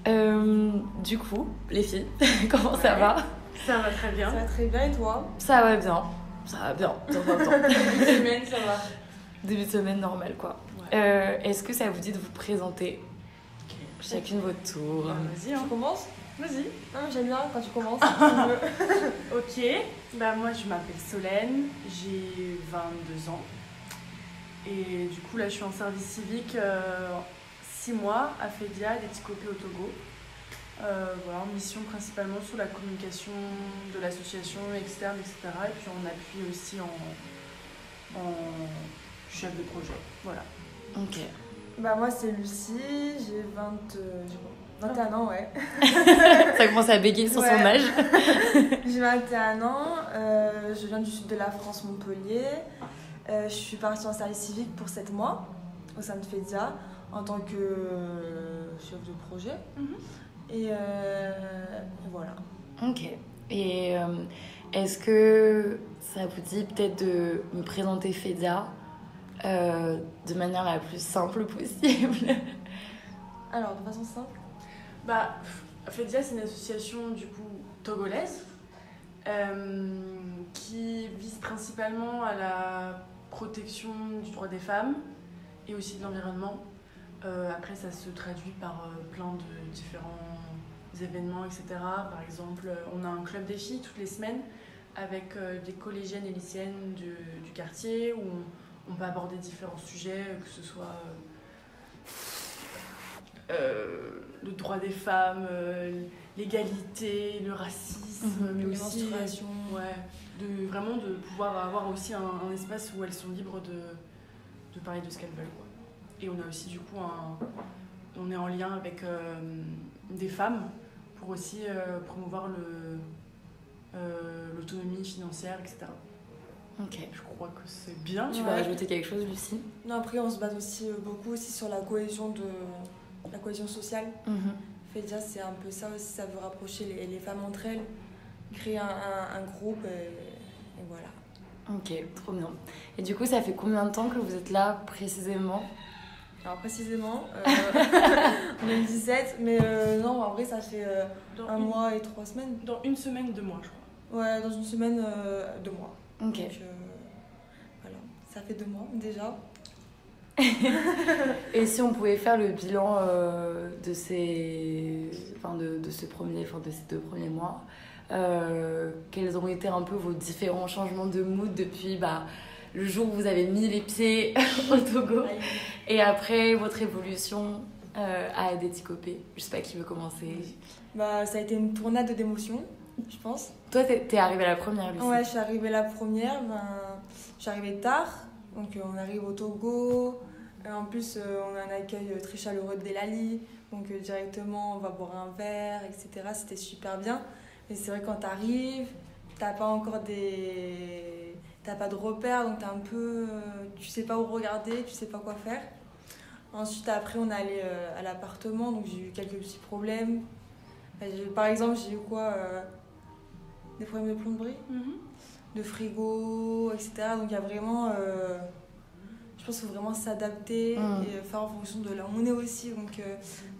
Du coup, les filles, comment ça va? Ça va très bien. Ça va très bien et toi? Ça va bien. Ça va bien, de temps en temps. Semaine, ça va. Début de semaine normal, quoi. Ouais. Est-ce que ça vous dit de vous présenter chacune votre tour? Vas-y, Tu hein. commences? Vas-y. Non, mais j'aime bien quand tu commences. Si tu veux. Ok. Bah, moi, je m'appelle Solène. J'ai 22 ans. Et du coup, là, je suis en service civique 6 mois à Fedia, d'Etikopé au Togo. Voilà, en mission principalement sur la communication de l'association externe, etc. Et puis on appuie aussi en chef de projet. Voilà. Ok. Bah, moi, c'est Lucie, j'ai 21 ans, ouais. Ça commence à bégayer sur son Ouais. âge. J'ai 21 ans, je viens du sud de la France, Montpellier. Je suis partie en service civique pour 7 mois au sein de FEDIA en tant que chef de projet. Et voilà. Ok. Et est-ce que ça vous dit peut-être de me présenter Fedia de manière la plus simple possible? Alors, de façon simple. Bah, Fedia, c'est une association du coup togolaise qui vise principalement à la protection du droit des femmes et aussi de l'environnement. Après, ça se traduit par plein de différents événements, etc. Par exemple, on a un club des filles toutes les semaines avec des collégiennes et lycéennes du quartier où on peut aborder différents sujets, que ce soit le droit des femmes, l'égalité, le racisme, mais Les aussi menstruations. vraiment de pouvoir avoir aussi un espace où elles sont libres de parler de ce qu'elles veulent, quoi. Et on a aussi du coup on est en lien avec des femmes pour aussi promouvoir l'autonomie financière, etc. Ok. Je crois que c'est bien. Tu vas rajouter quelque chose, Lucie? Non, après, on se base aussi beaucoup aussi sur la cohésion sociale. FEDIA, c'est un peu ça aussi, ça veut rapprocher les femmes entre elles, créer un groupe et voilà. Ok, trop bien. Et du coup, ça fait combien de temps que vous êtes là précisément? Alors précisément, on est le 17, mais non, en vrai, ça fait un mois et 3 semaines. Dans une semaine, 2 mois, je crois. Ouais, dans une semaine, 2 mois. Ok. Donc voilà, ça fait 2 mois déjà. Et si on pouvait faire le bilan de ces 2 premiers mois, quels ont été un peu vos différents changements de mood depuis le jour où vous avez mis les pieds au Togo et après votre évolution à Etikopé? Je sais pas qui veut commencer. Bah, ça a été une tornade d'émotions, je pense. Toi, t'es arrivée à la première, Lucie. Ouais, je suis arrivée la première, je suis arrivée tard, donc on arrive au Togo. En plus, on a un accueil très chaleureux de Delali, donc directement on va boire un verre, etc. C'était super bien. Et c'est vrai, quand t'arrives, t'as pas de repères, donc t'es un peu, tu sais pas où regarder, tu sais pas quoi faire. Ensuite, après, on est allé à l'appartement, donc j'ai eu quelques petits problèmes. Par exemple, j'ai eu des problèmes de plomberie, de frigo, etc. Donc il y a vraiment, je pense qu'il faut vraiment s'adapter et faire en fonction de là où on est aussi. Donc,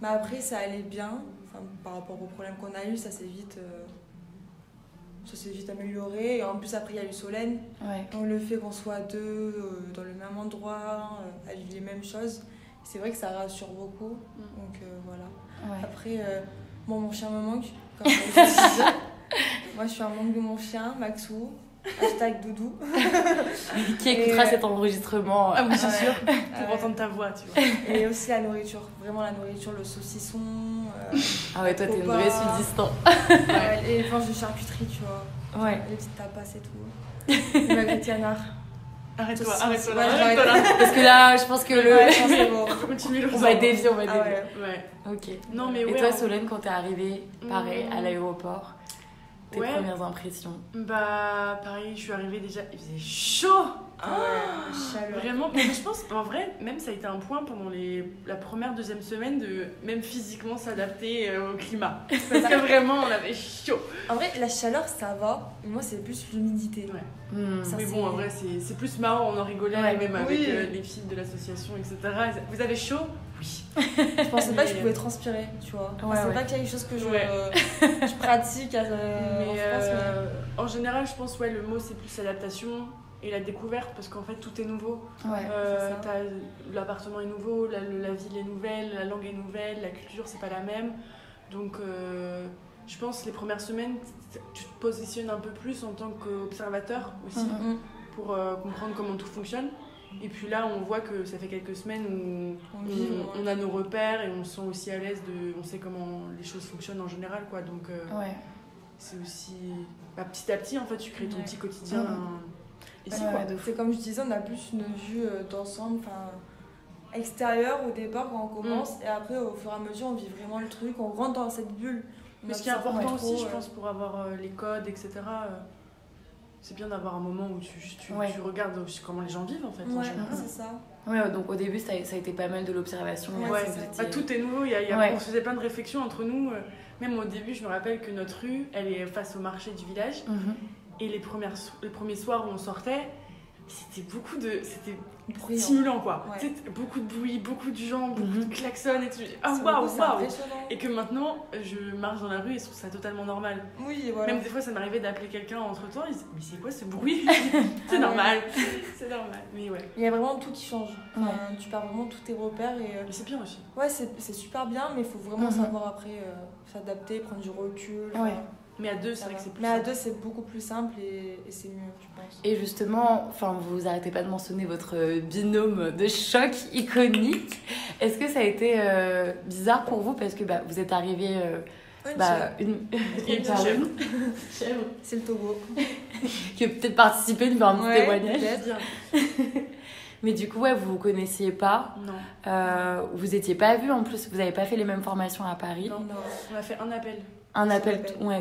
mais après, ça allait bien. Enfin, par rapport aux problèmes qu'on a eu, ça s'est vite amélioré. Et en plus, après, il y a eu Solène. Ouais. Donc le fait qu'on soit deux dans le même endroit, à vivre les mêmes choses, c'est vrai que ça rassure beaucoup. Donc voilà. Ouais. Après, mon chien me manque, comme je le disais. Moi, je suis un manque de mon chien, Maxou. #doudou. Qui écoutera cet enregistrement? Ah oui, c'est sûr, Ouais. pour entendre ta voix, tu vois. Et aussi la nourriture, vraiment la nourriture, le saucisson. Ah ouais, toi, t'es une Copa. vraie sudistan. Et les planches de charcuterie, tu vois. Ouais. Les petites tapas et tout. Les baguettes canard. Arrête-toi, Saucisson. arrête-toi, Ouais, arrête-toi là. Parce que là, je pense que Ouais, je pense que c'est bon. Continue le on va dévier, on va Ah dévier. ouais. Ouais. Ok. Non, mais Et ouais. toi, Solène, quand t'es arrivée, pareil, à Mm. l'aéroport, tes Ouais. premières impressions? Bah, pareil, je suis arrivée déjà, il faisait chaud! Ouais, chaleur. Vraiment, mais je pense, en vrai, même ça a été un point pendant la première, deuxième semaine de même physiquement s'adapter au climat. Parce que vraiment, on avait chaud. En vrai, la chaleur, ça va. Mais moi, c'est plus l'humidité. Ouais. Ça, Mais c'est- bon, en vrai, c'est plus marrant, on en rigolait, Ouais. même avec Oui. les filles de l'association, etc. Vous avez chaud? oui. Je pensais pas que je pouvais transpirer, tu vois. C'est pas quelque chose que je pratique en France. En général, je pense le mot c'est plus l'adaptation et la découverte parce qu'en fait tout est nouveau. L'appartement est nouveau, la ville est nouvelle, la langue est nouvelle, la culture c'est pas la même. Donc je pense les premières semaines, tu te positionnes un peu plus en tant qu'observateur aussi pour comprendre comment tout fonctionne. Et puis là, on voit que ça fait quelques semaines où on a nos repères et on se sent aussi à l'aise, on sait comment les choses fonctionnent en général, quoi. Donc c'est aussi petit à petit, en fait, tu crées ton petit quotidien ici, quoi. C'est comme je disais, on a plus une vue d'ensemble, extérieure au départ quand on commence, et après au fur et à mesure on vit vraiment le truc, on rentre dans cette bulle. Mais ce qui est important aussi, je pense, pour avoir les codes, etc., c'est bien d'avoir un moment où tu regardes aussi comment les gens vivent, en fait. C'est ça. Donc au début, ça a été pas mal de l'observation. Tout est nouveau, on se faisait plein de réflexions entre nous. Même au début, je me rappelle que notre rue, elle est face au marché du village. Et les premiers soirs où on sortait, c'était stimulant, quoi. Beaucoup de bruit, beaucoup de gens, beaucoup de klaxons et tout. Waouh. Et que maintenant, je marche dans la rue et je trouve ça totalement normal. Même des fois, ça m'arrivait d'appeler quelqu'un entre-temps, ils disaient mais c'est quoi ce bruit? C'est normal. C'est normal. Mais il y a vraiment tout qui change. Tu perds vraiment tous tes repères et c'est bien aussi. C'est super bien, mais il faut vraiment savoir après s'adapter, prendre du recul. Mais à deux, c'est vrai que c'est plus simple. Mais à deux, c'est beaucoup plus simple et c'est mieux, je pense. Et justement, vous arrêtez pas de mentionner votre binôme de choc iconique. Est-ce que ça a été bizarre pour vous parce que vous êtes arrivés une chèvre. C'est le Togo. Qui a peut-être participé, nous faire un petit témoignage. Mais du coup, vous vous connaissiez pas. Non. Vous étiez pas vus en plus. Vous avez pas fait les mêmes formations à Paris. Non. On a fait un appel.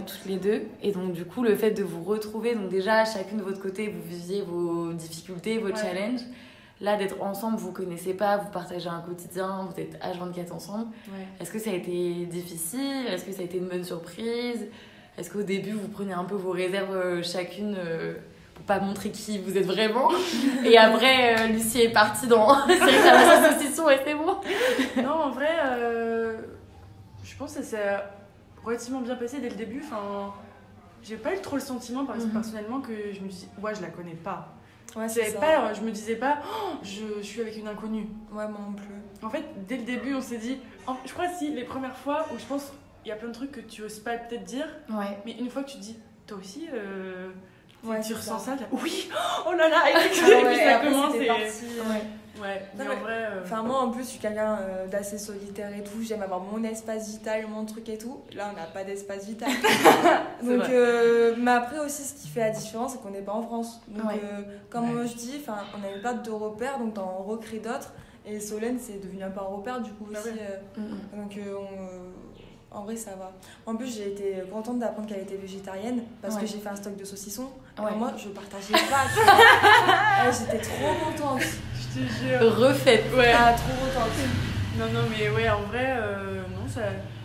Toutes les deux. Et donc, du coup, le fait de vous retrouver, donc déjà, chacune de votre côté, vous viviez vos difficultés, vos challenges. Là, d'être ensemble, vous connaissez pas, vous partagez un quotidien, vous êtes H24 ensemble. Est-ce que ça a été difficile? Est-ce que ça a été une bonne surprise? Est-ce qu'au début, vous prenez un peu vos réserves chacune pour pas montrer qui vous êtes vraiment? Et après, Lucie est partie dans la saucisson et c'est bon? Non, en vrai, je pense que c'est relativement bien passé dès le début. J'ai pas eu trop le sentiment personnellement que je me dis je la connais pas. Je me disais pas je suis avec une inconnue. Moi non plus. En fait, dès le début, on s'est dit, je crois les premières fois où je pense il y a plein de trucs que tu oses pas peut-être dire, mais une fois que tu te dis toi aussi tu ressens ça, oui, oh là là, et puis ça commence et mais en vrai moi en plus je suis quelqu'un d'assez solitaire et tout, j'aime avoir mon espace vital, mon truc et tout. Là on n'a pas d'espace vital. Donc mais après aussi ce qui fait la différence c'est qu'on n'est pas en France. Donc comme je dis, on n'avait pas de repères, donc on recrée d'autres. Et Solène c'est devenu un peu un repère du coup aussi. Donc en vrai ça va. En plus j'ai été contente d'apprendre qu'elle était végétarienne parce que j'ai fait un stock de saucissons. Moi je partageais pas. J'étais trop contente. Je te jure. Refaite. Trop contente. Non mais en vrai non,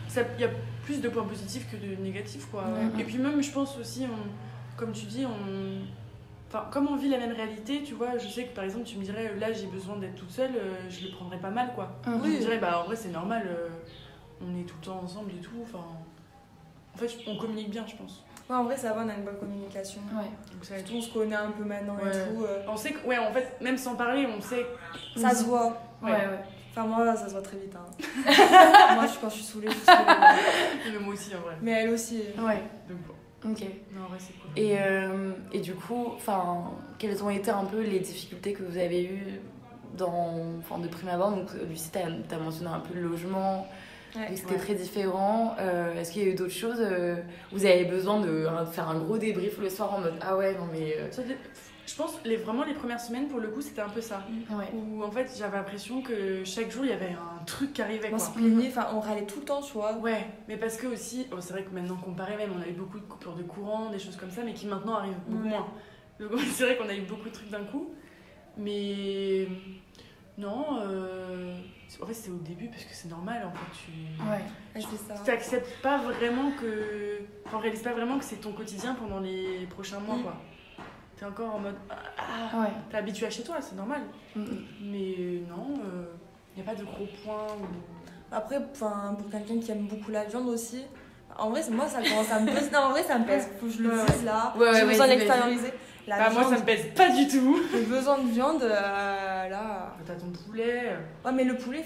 ça y a plus de points positifs que de négatifs, quoi. Et puis même je pense aussi comme tu dis comme on vit la même réalité, tu vois, je sais que par exemple tu me dirais là j'ai besoin d'être toute seule, je le prendrais pas mal, quoi. Je me dirais en vrai c'est normal, on est tout le temps ensemble et tout, en fait on communique bien, je pense. En vrai ça va, on a une bonne communication. Donc surtout on se connaît un peu maintenant et tout. On sait que en fait même sans parler on sait. Ça se voit. Moi ça se voit très vite. Moi quand je suis saoulée, Mais moi aussi en vrai. Mais elle aussi. Donc bon. Ok. Non, en vrai c'est cool. Et du coup, quelles ont été un peu les difficultés que vous avez eues de prime abord? Donc Lucie, t'as mentionné un peu le logement. C'était très différent. Est-ce qu'il y a eu d'autres choses? Vous avez besoin de faire un gros débrief le soir en mode non mais... Je pense vraiment les premières semaines pour le coup c'était un peu ça. Où en fait j'avais l'impression que chaque jour il y avait un truc qui arrivait. On se plaignait, on râlait tout le temps, tu vois. Mais parce que aussi, c'est vrai que maintenant comparé même on a eu beaucoup de coupures de courant, des choses comme ça, mais qui maintenant arrivent beaucoup moins. Donc c'est vrai qu'on a eu beaucoup de trucs d'un coup. Mais non, en fait c'est au début parce que c'est normal en fait. Tu n'acceptes pas vraiment que... on réalise pas vraiment que c'est ton quotidien pendant les prochains mois, quoi. T'es encore en mode t'es habitué à chez toi, c'est normal. Mais non, Il n'y a pas de gros points ou... Après, pour quelqu'un qui aime beaucoup la viande aussi, en vrai, moi, ça commence à me peser. Non, en vrai, ça me pèse. Faut que je le dise là. J'ai besoin de l'extérioriser. Bah, moi, ça me pèse pas du tout. J'ai besoin de viande, là. T'as ton poulet. Ouais, mais le poulet,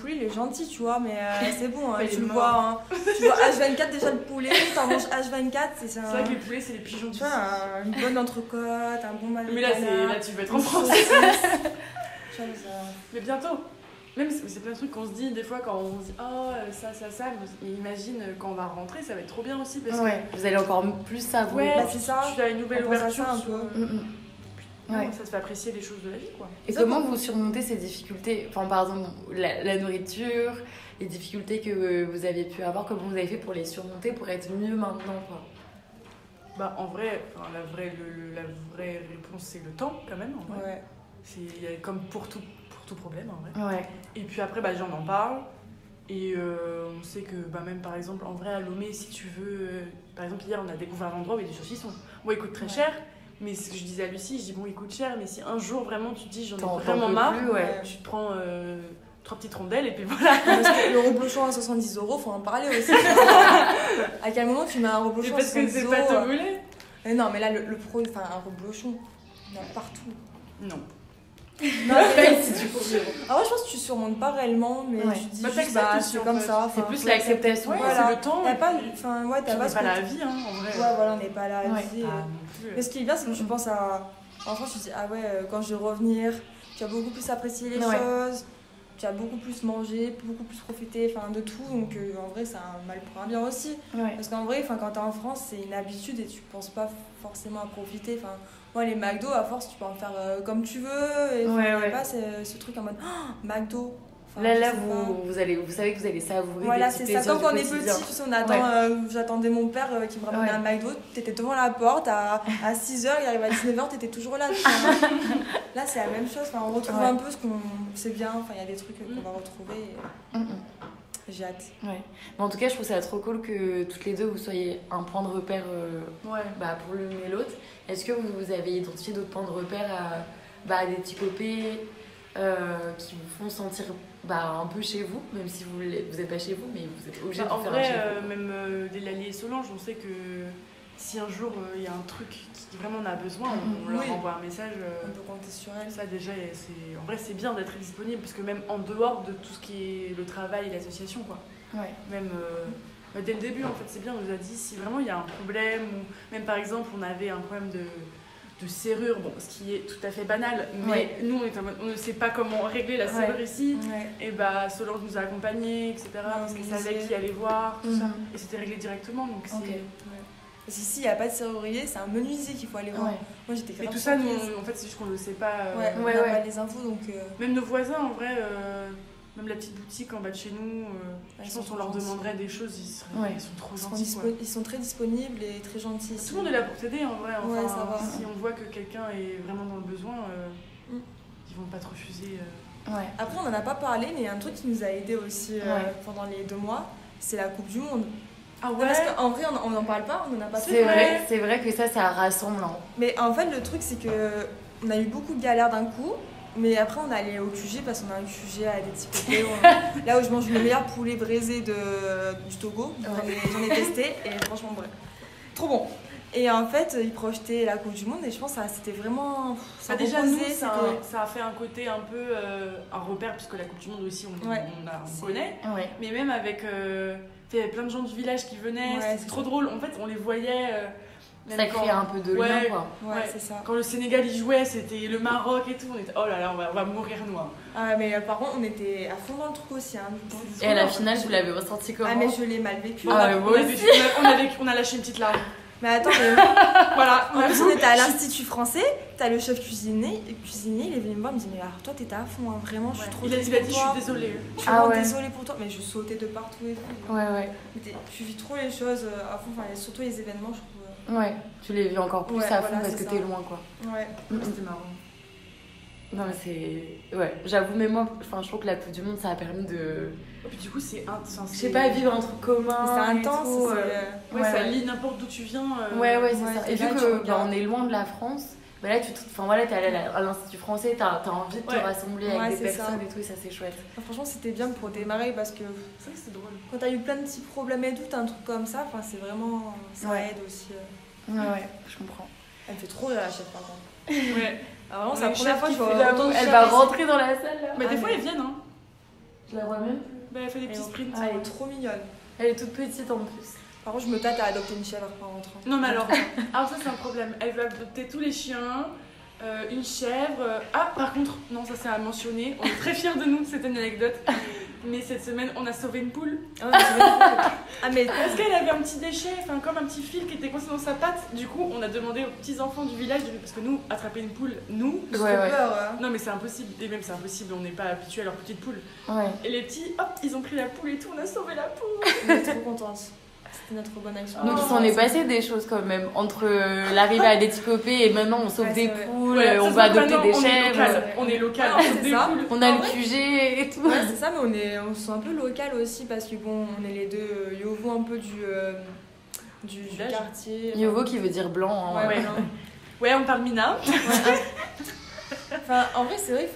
il est gentil, tu vois, mais c'est bon, Ouais, tu le vois. Hein. Tu vois H24 déjà le poulet, t'en manges H24. C'est vrai que les poulets, c'est les pigeons. Tu vois, une bonne entrecôte, un bon mal. Mais là, tu veux être en France. Mais bientôt. Même c'est plein de trucs qu'on se dit des fois quand on se dit oh ça mais imagine quand on va rentrer ça va être trop bien aussi parce que vous allez encore plus savourer. Ouais, c'est ça. Tu as une nouvelle ouverture un peu. Ça te fait apprécier les choses de la vie quoi. Et comment vous surmontez ces difficultés, enfin par exemple la nourriture, les difficultés que vous avez pu avoir, comment vous avez fait pour les surmonter pour être mieux maintenant quoi? Bah en vrai la vraie réponse c'est le temps quand même en vrai. Ouais. C'est comme pour tout problème en vrai. Ouais. Et puis après j'en en parle et on sait que même par exemple en vrai à Lomé si tu veux par exemple hier on a découvert un endroit où il y a des saucissons. Bon il coûte très cher mais ce que je disais à Lucie, je dis bon il coûte cher mais si un jour vraiment tu te dis j'en ai vraiment marre, tu te prends 3 petites rondelles et puis voilà. Parce que le reblochon à 70 €, faut en parler aussi. À quel moment tu mets un reblochon à 70 €? C'est parce que c'est pas tombé. Non mais là le pro, un reblochon, il y en a partout. Non. Non, mais si tu alors je pense que tu surmontes pas réellement mais tu te dis juste c'est comme ça. C'est plus l'acceptation. Voilà. C'est le temps. T'as pas pas la vie en vrai. Ouais voilà, on n'est pas là à la vie. Plus. Mais ce qui est bien c'est que tu penses à en France tu te dis quand je vais revenir, tu vas beaucoup plus apprécier les choses. Tu as beaucoup plus mangé, beaucoup plus profité de tout, donc en vrai c'est un mal pour un bien aussi. Parce qu'en vrai quand t'es en France c'est une habitude et tu penses pas forcément à profiter. Moi les McDo à force tu peux en faire comme tu veux et pas ce truc en mode McDo. Là vous savez que vous allez savourer. Voilà c'est ça, comme quand on est petit, tu sais, j'attendais mon père qui me ramenait un McDo, t'étais devant la porte à 6h, il arrive à 19h, t'étais toujours là. Là c'est la même chose, on retrouve un peu ce qu'on sait bien, il y a des trucs qu'on va retrouver j'ai hâte. Mais en tout cas je trouve ça trop cool que toutes les deux vous soyez un point de repère pour l'une et l'autre. Est-ce que vous avez identifié d'autres points de repère à des petits copés qui vous font sentir un peu chez vous, même si vous n'êtes pas chez vous, mais vous êtes obligé de faire en vrai, chez vous. même dès l'Allier et Solange, on sait que si un jour il y a un truc qui vraiment en a besoin, on leur envoie un message. On peut compter sur elle. Ça déjà, en vrai c'est bien d'être disponible, parce que même en dehors de tout ce qui est le travail et l'association, même dès le début en fait c'est bien, on nous a dit si vraiment il y a un problème, ou même par exemple on avait un problème de serrure, ce qui est tout à fait banal, mais nous on ne sait pas comment régler la serrure ici, et Solange nous a accompagnés, etc. parce qu'elle savait qui allait voir, tout ça, et c'était réglé directement, donc c'est... Parce qu'ici il n'y a pas de serrurier, c'est un menuisier qu'il faut aller voir. Moi j'étais mais tout ça, nous, en fait c'est juste qu'on ne le sait pas. On n'a pas les infos donc... Même nos voisins en vrai, même la petite boutique en bas de chez nous, je pense qu'on leur demanderait des choses, ils sont trop gentils. Ils sont très disponibles et très gentils. Tout le monde est là pour t'aider en vrai. Ça va. Si on voit que quelqu'un est vraiment dans le besoin, ils vont pas te refuser. Après on n'en a pas parlé, mais il y a un truc qui nous a aidé aussi pendant les 2 mois, c'est la Coupe du Monde. Ah ouais. Parce qu'en vrai on n'en parle pas, on n'en a pas c'est vrai que ça rassemble. Mais en fait le truc c'est que on a eu beaucoup de galères d'un coup. Mais après on est allé au QG parce qu'on a un QG à des petits copés là où je mange le meilleur poulet braisé du Togo. J'en ai testé et franchement trop bon. Et en fait ils projetaient la Coupe du Monde et je pense que c'était vraiment déjà nous ça a fait un côté un peu un repère, puisque la Coupe du Monde aussi on connaît, mais même avec il y avait plein de gens du village qui venaient, c'était trop drôle, en fait on les voyait. Ça crée un peu de lien quoi. C'est ça. Quand le Sénégal y jouait, c'était le Maroc et tout, on était oh là là, on va mourir nous. Mais par contre on était à fond dans le truc aussi. Et à la finale vous l'avez ressenti comment? Mais je l'ai mal vécu. On a lâché une petite larme. Mais attends, voilà. En plus on était à l'Institut français, t'as le chef cuisinier, il est venu me voir, il me dit mais alors toi t'étais à fond, vraiment je suis trop désolée. Il a dit je suis désolée. Je suis vraiment désolée pour toi, mais je sautais de partout et tout. Tu vis trop les choses à fond, surtout les événements je trouve. Tu les vis encore plus à fond parce que t'es loin quoi. C'était marrant. Non mais c'est... j'avoue, mais moi, je trouve que la Coupe du Monde, ça a permis de... Et puis du coup, c'est... Je sais pas, vivre un truc commun. C'est intense. Ça lie n'importe d'où tu viens. C'est ça. Et vu qu'on est loin de la France, Bah là, enfin, voilà, t'es allé à l'Institut français, t'as envie de te rassembler avec des personnes et tout, et ça c'est chouette. Franchement, c'était bien pour démarrer parce que C'est vrai que c'est drôle. quand t'as eu plein de petits problèmes et tout, t'as un truc comme ça, c'est vraiment. Ça aide aussi. Ouais, je comprends. Elle me fait trop rire la chef par contre. Ouais. Alors vraiment, c'est la première fois que je vois autant autant de Elle chefs va ici. rentrer dans la salle là. Mais des fois, elles viennent, hein. Je la vois même. Bah, elle fait des petits sprints. Elle est trop mignonne. Elle est toute petite en plus. Par contre, je me tâte à adopter une chèvre en rentrant. Non, mais alors ça, c'est un problème. Elle veut adopter tous les chiens, une chèvre. Ah, par contre, non, ça c'est à mentionner. On est très fiers de nous, c'est une anecdote. Mais cette semaine, on a sauvé une poule. Mais Parce qu'elle avait un petit déchet, comme un petit fil qui était coincé dans sa patte. Du coup, on a demandé aux petits enfants du village, parce que nous, attraper une poule, nous. j'ai peur. Non, mais c'est impossible. Et même, c'est impossible, on n'est pas habitué à leurs petites poules. Ouais. Et les petits, hop, ils ont pris la poule et tout, on a sauvé la poule. On est trop contente. C'était notre bonne action. Donc il s'en est passé des choses quand même. Entre l'arrivée à l'Éthiopie et maintenant on sauve des poules, on va adopter des chèvres. On est local, Ouais, on sauve des poules. On a le QG et tout. Ouais, c'est ça, mais on se sent un peu local aussi parce que bon, on est les deux Yovo un peu du Village. quartier. Yovo qui veut dire blanc. Hein. Ouais. Ouais, on parle Mina. En vrai, c'est vrai,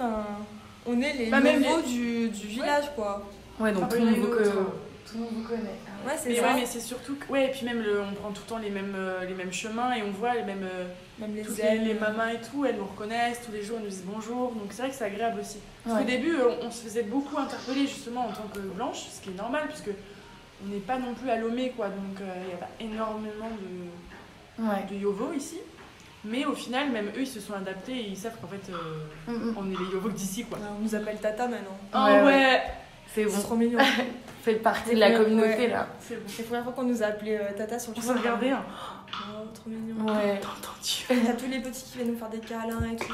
on est les même Yovo du village, quoi. Ouais, donc tout le monde vous connaît. Ouais, c'est Mais ça. ouais, mais c'est surtout que. Ouais, et puis même, on prend tout le temps les mêmes chemins et on voit les mêmes. Même Toutes ailes. les mamans et tout, elles nous reconnaissent, tous les jours elles nous disent bonjour, donc c'est vrai que c'est agréable aussi. Parce Ouais. qu'au début, on se faisait beaucoup interpeller justement en tant que blanche, ce qui est normal, puisque on n'est pas non plus à Lomé, quoi, donc il n'y a pas énormément de Yovo ici. Mais au final, même eux, ils se sont adaptés et ils savent qu'en fait, on est les Yovo d'ici, quoi. On nous appelle Tata maintenant. Oh ouais. C'est bon. C'est trop mignon. Faites partie de la communauté là. C'est bon. C'est la première fois qu'on nous a appelé Tata sur le On s'est regardé, hein. Oh, trop mignon. Ouais. T'as entendu? T'as tous les petits qui viennent nous faire des câlins et tout.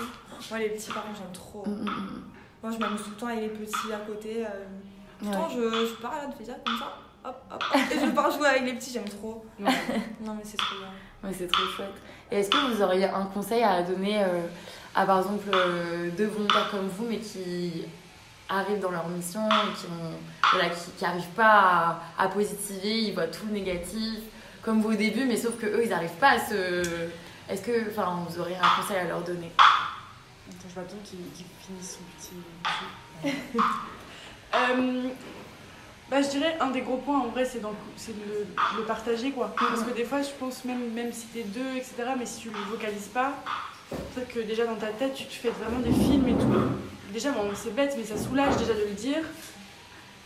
Moi, les petits, par contre, j'aime trop. Moi, je m'amuse tout le temps avec les petits à côté. Tout le temps, je pars là, de faire comme ça. Hop, hop, hop. Et je pars jouer avec les petits, j'aime trop. Ouais. Non, mais c'est trop bien. Ouais, c'est trop chouette. Et est-ce que vous auriez un conseil à donner à par exemple deux volontaires comme vous, mais qui arrivent dans leur mission et qui n'arrivent pas à positiver, ils voient tout le négatif, comme vous au début, mais sauf que eux, ils n'arrivent pas à se... Est-ce que vous auriez un conseil à leur donner? Attends, je vais attendre qu'il finisse son petit... je dirais un des gros points en vrai, c'est de le partager, quoi. Parce que des fois, je pense même si t'es deux, etc., mais si tu le vocalises pas, peut-être que déjà dans ta tête, tu te fais vraiment des films et tout. Déjà, bon, c'est bête, mais ça soulage déjà de le dire.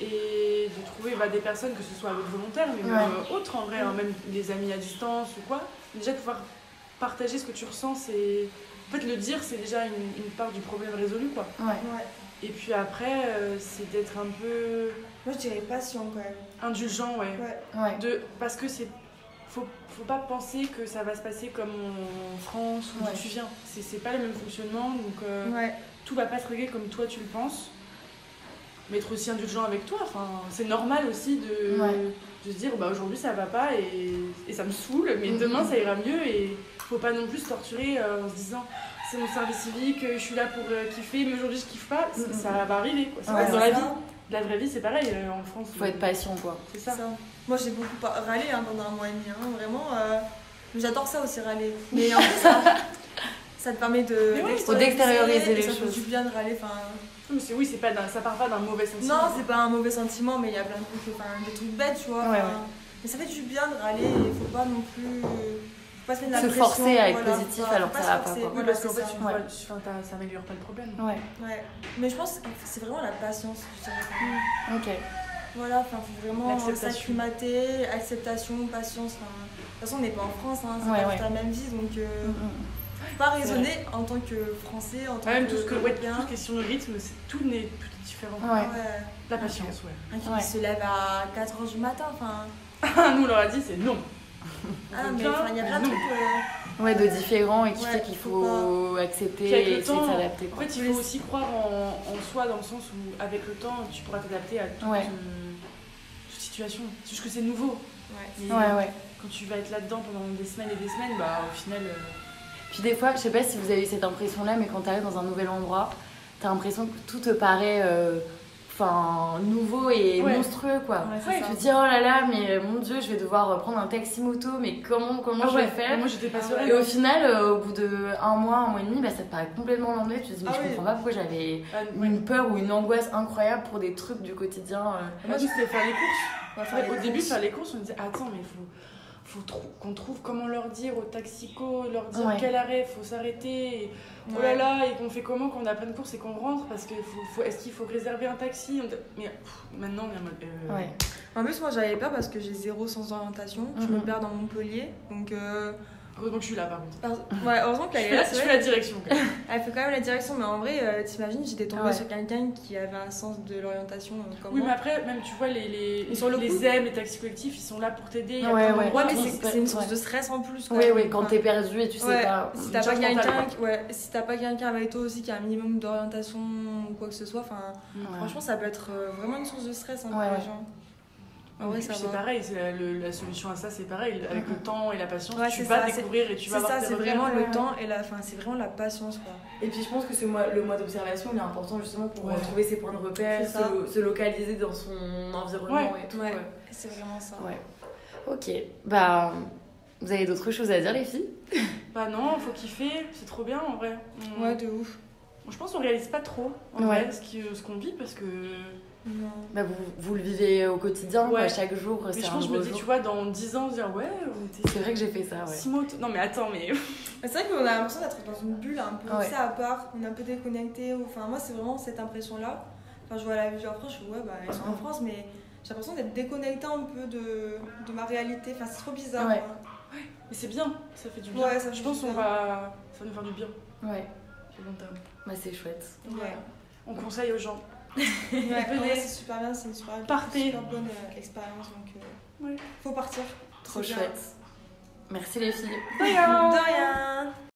Et de trouver des personnes, que ce soit avec volontaires, mais même autres en vrai, hein, même des amis à distance ou quoi. Déjà, de pouvoir partager ce que tu ressens, c'est... En fait, le dire, c'est déjà une part du problème résolu, quoi. Ouais. Et puis après, c'est d'être un peu... Moi, je dirais patient quand même. Indulgent, ouais. Ouais. Parce que c'est... Faut pas penser que ça va se passer comme en France ou d'où tu viens. C'est pas le même fonctionnement, donc tout va pas se régler comme toi tu le penses. Mais être aussi indulgent avec toi, c'est normal aussi de se dire aujourd'hui ça va pas et ça me saoule, mais demain ça ira mieux et faut pas non plus se torturer en se disant c'est mon service civique, je suis là pour kiffer, mais aujourd'hui je kiffe pas, ça va arriver, quoi. C'est dans la vie. La vraie vie c'est pareil en France. Faut être patient, quoi. C'est ça. Moi j'ai beaucoup râlé pendant un mois et demi, vraiment. J'adore ça aussi, râler. Mais en fait ça te permet d'extérioriser les choses. Ça fait du bien de râler. Mais ça part pas d'un mauvais sentiment. Non, c'est pas un mauvais sentiment, mais il y a plein de trucs, des trucs bêtes, tu vois. Mais ça fait du bien de râler, il faut pas non plus. Faut pas se mettre de la pression, forcer à être positif alors que ça va pas. Oui, parce qu'en fait, ça améliore pas le problème. Ouais. Mais je pense que c'est vraiment la patience, je dirais. Ok. Voilà, faut vraiment s'acclimater, acceptation, patience. De toute façon, on n'est pas en France, c'est pas la même vie, donc. Pas raisonner en tant que français, en tant même que tout ce que européen. question de rythme, tout est différent. La patience, Un qui se lève à 4h du matin, nous on leur a dit c'est non. Mais il y a plein de trucs. De différents et qui fait qu'il faut accepter et essayer de s'adapter. En fait, il faut aussi croire en soi dans le sens où avec le temps, tu pourras t'adapter à toute situation. C'est juste que c'est nouveau. Quand tu vas être là-dedans pendant des semaines et des semaines, au final... Puis des fois, je sais pas si vous avez eu cette impression-là, mais quand tu arrives dans un nouvel endroit, t'as l'impression que tout te paraît nouveau et Ouais. monstrueux quoi. Ouais, c'est Ouais, ça. Je me dis oh là là mais mon dieu je vais devoir prendre un taxi moto mais comment je vais faire. Moi j'étais pas sereine. Et au final au bout de un mois et demi ça te paraît complètement lambda, tu te dis mais Ah je oui. comprends pas pourquoi j'avais Ouais. une peur ou une angoisse incroyable pour des trucs du quotidien. Moi c'était faire les courses. On va faire Au les début courses. faire les courses on me disait attends mais faut qu'on trouve comment leur dire au taxico, leur dire Ouais. quel arrêt, faut s'arrêter. Et, oh là là, et qu'on fait comment quand on a plein de courses et qu'on rentre parce que est-ce qu'il faut réserver un taxi? Mais maintenant on est en mode. Ouais. En plus, moi j'avais peur parce que j'ai 0 sens d'orientation. Je me perds dans Montpellier. Donc, Heureusement que je suis là par contre. ouais, heureusement qu'elle est là. Je c'est fais vrai. la direction. quand même. Elle fait quand même la direction, mais en vrai, t'imagines, j'étais tombée Ouais. sur quelqu'un qui avait un sens de l'orientation comme Oui, moi. mais après, même tu vois, les Sur le coup- ZEM, les taxis collectifs, ils sont là pour t'aider. Il y a Ouais, plein ouais. d'endroits Ouais, mais où- c'est une source de stress en plus. Oui, quand t'es perdu et tu sais ouais, pas. si une t'as pas charge mentale, quelqu'un, si t'as pas quelqu'un avec toi aussi qui a un minimum d'orientation ou quoi que ce soit, Ouais. franchement, ça peut être vraiment une source de stress pour Ouais, les ouais. gens. En En vrai, plus, ça c'est va. pareil, c'est la solution à ça, c'est pareil. Avec le temps et la patience, Ouais, tu c'est vas ça, découvrir et tu vas C'est avoir ça, tes c'est repères. vraiment ouais. le temps et c'est vraiment la patience, quoi. Et puis je pense que le mois d'observation il est important justement pour Ouais. trouver ses points de repère, C'est ça. se localiser dans son environnement et tout. Ouais, Ouais. c'est vraiment ça. Ouais. Ok, bah vous avez d'autres choses à dire les filles? Bah non, faut kiffer, c'est trop bien en vrai. Ouais, de ouf. Je pense qu'on réalise pas trop en Ouais. vrai ce qu'on vit parce que. Non. Bah vous le vivez au quotidien, quoi, Ouais. chaque jour Mais c'est je un pense, je me nouveau dis, jour. tu vois, dans 10 ans, dire ouais, on était. C'est vrai que j'ai fait ça, ouais. 6 mois. Non mais attends, mais. C'est vrai qu'on a l'impression d'être dans une bulle un peu Ouais. ça à part, on est un peu déconnecté. Enfin, moi, c'est vraiment cette impression-là. Enfin, je vois la vie en France, je me dis, ouais, bah, ils sont en France, mais j'ai l'impression d'être déconnectée un peu de ma réalité. Enfin, c'est trop bizarre. Ouais. Quoi. Mais c'est bien, ça fait du bien. Ouais, ça fait je pense du qu'on bien. va. Ça va nous faire du bien Ouais, sur le long terme. bah c'est chouette. Ouais. On conseille aux gens. Ouais, en Venez. vrai, c'est super bien, c'est une super, Partez. super bonne expérience. Donc, Ouais. faut partir. Trop C'est bien. chouette. Merci les filles. De rien. De rien.